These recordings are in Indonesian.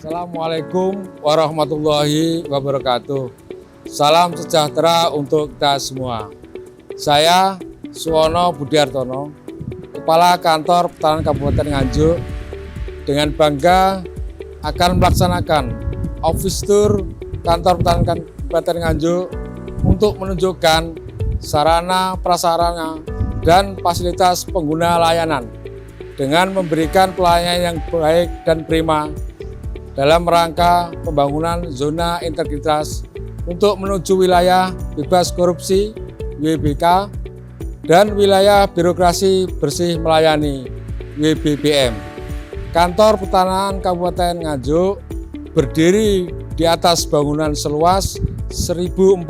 Assalamualaikum warahmatullahi wabarakatuh. Salam sejahtera untuk kita semua. Saya Suwono Budiartono, Kepala Kantor Pertanahan Kabupaten Nganjuk, dengan bangga akan melaksanakan office tour Kantor Pertanahan Kabupaten Nganjuk untuk menunjukkan sarana, prasarana, dan fasilitas pengguna layanan dengan memberikan pelayanan yang baik dan prima dalam rangka pembangunan zona integritas untuk menuju wilayah bebas korupsi WBK dan wilayah birokrasi bersih melayani WBBM. Kantor Pertanahan Kabupaten Nganjuk berdiri di atas bangunan seluas 1.400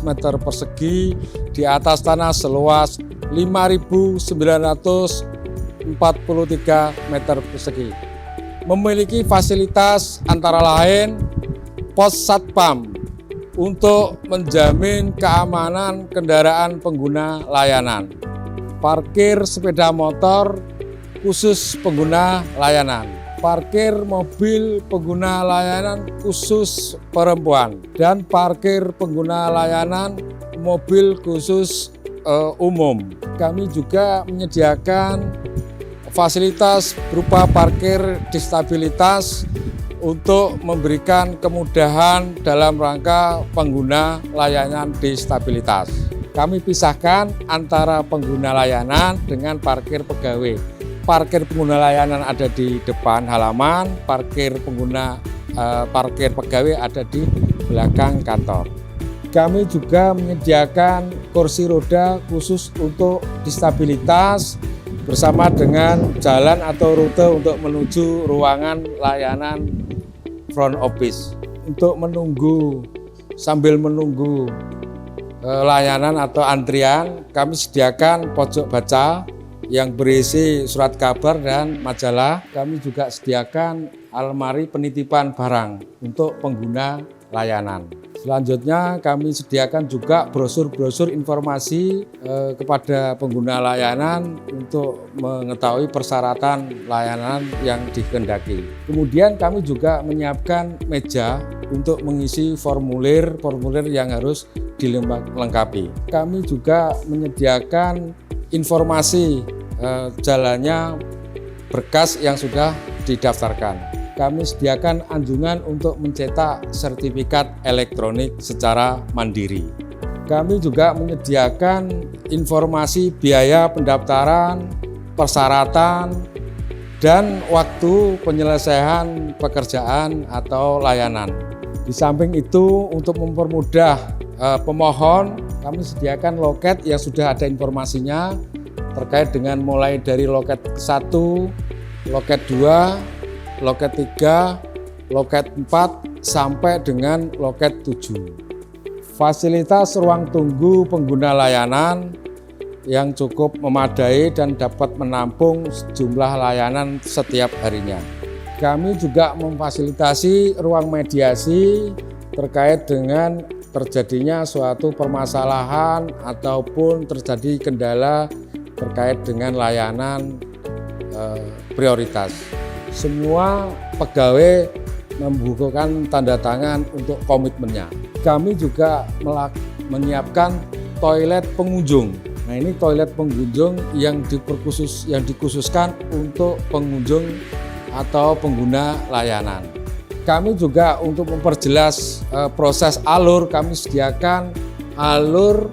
meter persegi di atas tanah seluas 5.943 meter persegi. Memiliki fasilitas antara lain pos satpam untuk menjamin keamanan kendaraan pengguna layanan, parkir sepeda motor khusus pengguna layanan, parkir mobil pengguna layanan khusus perempuan, dan parkir pengguna layanan mobil khusus umum. Kami juga menyediakan fasilitas berupa parkir disabilitas untuk memberikan kemudahan dalam rangka pengguna layanan disabilitas. Kami pisahkan antara pengguna layanan dengan parkir pegawai. Parkir pengguna layanan ada di depan halaman, parkir pegawai ada di belakang kantor. Kami juga menyediakan kursi roda khusus untuk disabilitas bersama dengan jalan atau rute untuk menuju ruangan layanan front office. Untuk sambil menunggu layanan atau antrian, kami sediakan pojok baca yang berisi surat kabar dan majalah. Kami juga sediakan almari penitipan barang untuk pengguna layanan. Selanjutnya kami sediakan juga brosur-brosur informasi kepada pengguna layanan untuk mengetahui persyaratan layanan yang dikehendaki. Kemudian kami juga menyiapkan meja untuk mengisi formulir yang harus dilengkapi. Kami juga menyediakan informasi jalannya berkas yang sudah didaftarkan. Kami sediakan anjungan untuk mencetak sertifikat elektronik secara mandiri. Kami juga menyediakan informasi biaya pendaftaran, persyaratan, dan waktu penyelesaian pekerjaan atau layanan. Di samping itu, untuk mempermudah pemohon, kami sediakan loket yang sudah ada informasinya terkait dengan mulai dari loket 1, loket 2, loket 3, loket 4, sampai dengan loket 7. Fasilitas ruang tunggu pengguna layanan yang cukup memadai dan dapat menampung sejumlah layanan setiap harinya. Kami juga memfasilitasi ruang mediasi terkait dengan terjadinya suatu permasalahan ataupun terjadi kendala terkait dengan layanan prioritas. Semua pegawai membukukan tanda tangan untuk komitmennya. Kami juga menyiapkan toilet pengunjung. Nah, ini toilet pengunjung yang dikhususkan untuk pengunjung atau pengguna layanan. Kami juga untuk memperjelas proses alur, kami sediakan alur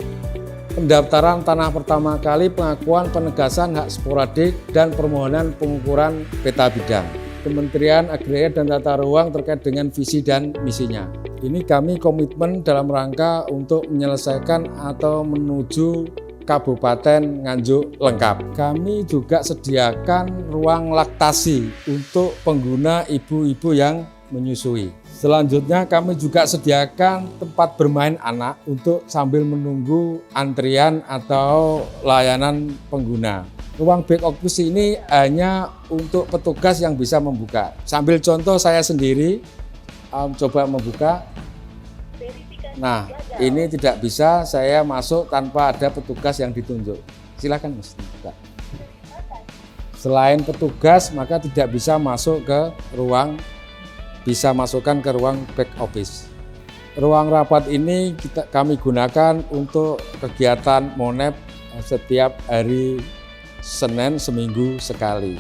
pendaftaran tanah pertama kali, pengakuan penegasan hak sporadik, dan permohonan pengukuran peta bidang. Kementerian Agraria dan Tata Ruang terkait dengan visi dan misinya. Ini kami komitmen dalam rangka untuk menyelesaikan atau menuju Kabupaten Nganjuk lengkap. Kami juga sediakan ruang laktasi untuk pengguna ibu-ibu yang menyusui. Selanjutnya kami juga sediakan tempat bermain anak untuk sambil menunggu antrian atau layanan pengguna. Ruang back office ini hanya untuk petugas yang bisa membuka. Sambil contoh saya sendiri coba membuka. Nah, ini tidak bisa saya masuk tanpa ada petugas yang ditunjuk. Silakan Mas. Selain petugas, maka tidak bisa masuk ke ruang bisa masukkan ke ruang back office. Ruang rapat ini kami gunakan untuk kegiatan Monep setiap hari Senin seminggu sekali.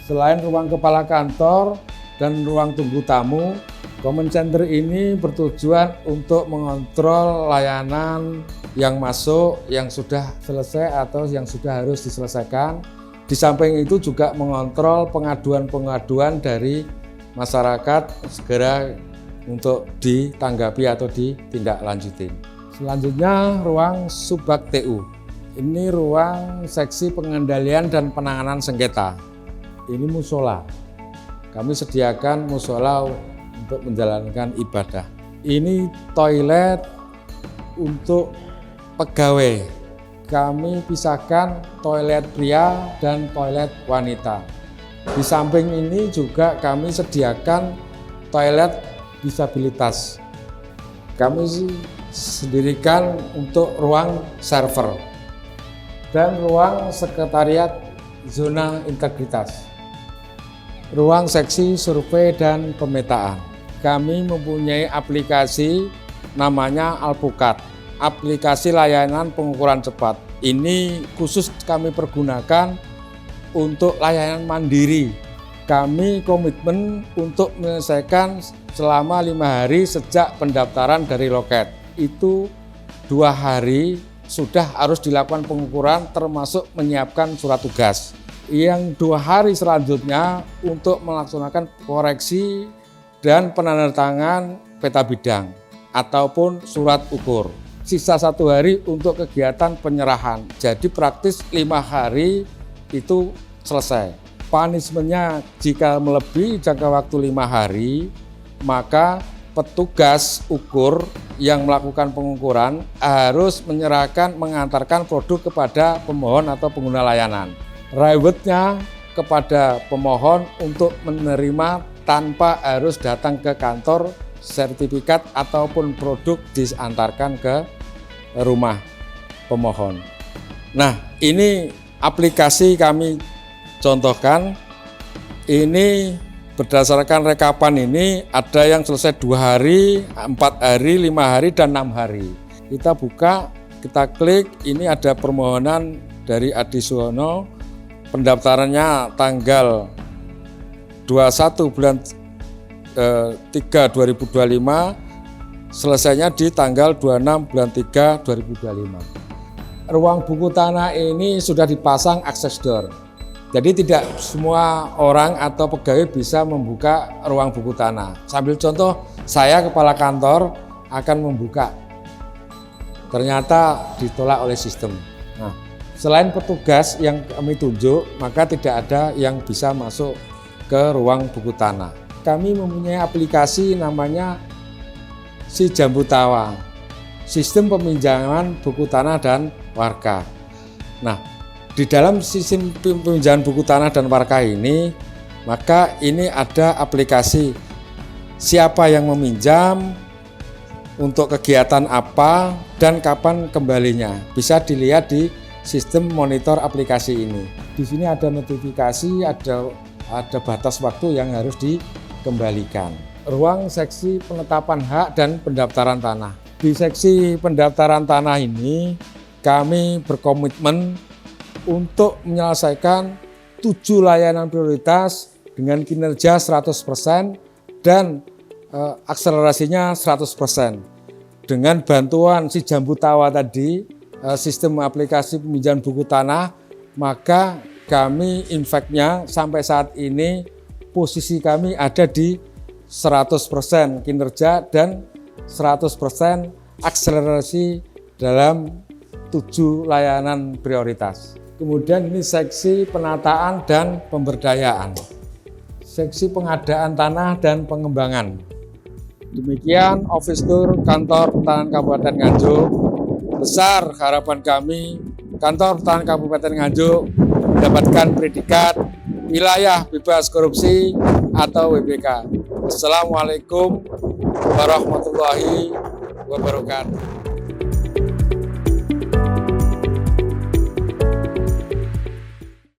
Selain ruang kepala kantor dan ruang tunggu tamu, Command Center ini bertujuan untuk mengontrol layanan yang masuk, yang sudah selesai atau yang sudah harus diselesaikan. Di samping itu juga mengontrol pengaduan-pengaduan dari masyarakat segera untuk ditanggapi atau ditindaklanjuti. Selanjutnya ruang Subbag TU. Ini ruang seksi pengendalian dan penanganan sengketa. Ini musola. Kami sediakan musola untuk menjalankan ibadah. Ini toilet untuk pegawai. Kami pisahkan toilet pria dan toilet wanita. Di samping ini juga kami sediakan toilet disabilitas. Kami sendirikan untuk ruang server dan ruang sekretariat zona integritas. Ruang seksi survei dan pemetaan. Kami mempunyai aplikasi namanya Alpukat, aplikasi layanan pengukuran cepat. Ini khusus kami pergunakan untuk layanan mandiri. Kami komitmen untuk menyelesaikan selama 5 hari sejak pendaftaran dari loket. Itu 2 hari sudah harus dilakukan pengukuran termasuk menyiapkan surat tugas. Yang 2 hari selanjutnya untuk melaksanakan koreksi dan penandatangan peta bidang ataupun surat ukur. Sisa 1 hari untuk kegiatan penyerahan. Jadi praktis 5 hari itu selesai. Punishment-nya jika melebihi jangka waktu 5 hari, maka petugas ukur yang melakukan pengukuran harus mengantarkan produk kepada pemohon atau pengguna layanan. Rewardnya kepada pemohon untuk menerima tanpa harus datang ke kantor, sertifikat ataupun produk diantarkan ke rumah pemohon. Nah, ini aplikasi kami contohkan. Ini berdasarkan rekapan ini ada yang selesai 2 hari, 4 hari, 5 hari, dan 6 hari. Kita buka, kita klik, ini ada permohonan dari Adi Suwono, pendaftarannya tanggal 21 bulan 3 2025, selesainya di tanggal 26 bulan 3 2025. Ruang buku tanah ini sudah dipasang access door. Jadi tidak semua orang atau pegawai bisa membuka ruang buku tanah. Sambil contoh, saya kepala kantor akan membuka. Ternyata ditolak oleh sistem. Nah, selain petugas yang kami tunjuk, maka tidak ada yang bisa masuk ke ruang buku tanah. Kami mempunyai aplikasi namanya Si Jambu Tawa, sistem peminjaman buku tanah dan warga. Nah, di dalam sistem peminjaman buku tanah dan warga ini, maka ini ada aplikasi siapa yang meminjam, untuk kegiatan apa, dan kapan kembalinya. Bisa dilihat di sistem monitor aplikasi ini. Di sini ada notifikasi, ada batas waktu yang harus dikembalikan. Ruang seksi penetapan hak dan pendaftaran tanah. Di seksi pendaftaran tanah ini, kami berkomitmen untuk menyelesaikan 7 layanan prioritas dengan kinerja 100% dan akselerasinya 100%. Dengan bantuan Si Jambu Tawa tadi, sistem aplikasi peminjaman buku tanah, maka kami infaknya sampai saat ini posisi kami ada di 100% kinerja dan 100% akselerasi dalam 7 layanan prioritas. Kemudian ini seksi penataan dan pemberdayaan, seksi pengadaan tanah dan pengembangan. Demikian office tour kantor pertahanan Kabupaten Nganjuk. Besar harapan kami kantor pertahanan Kabupaten Nganjuk mendapatkan predikat wilayah bebas korupsi atau WBK. Assalamualaikum warahmatullahi wabarakatuh.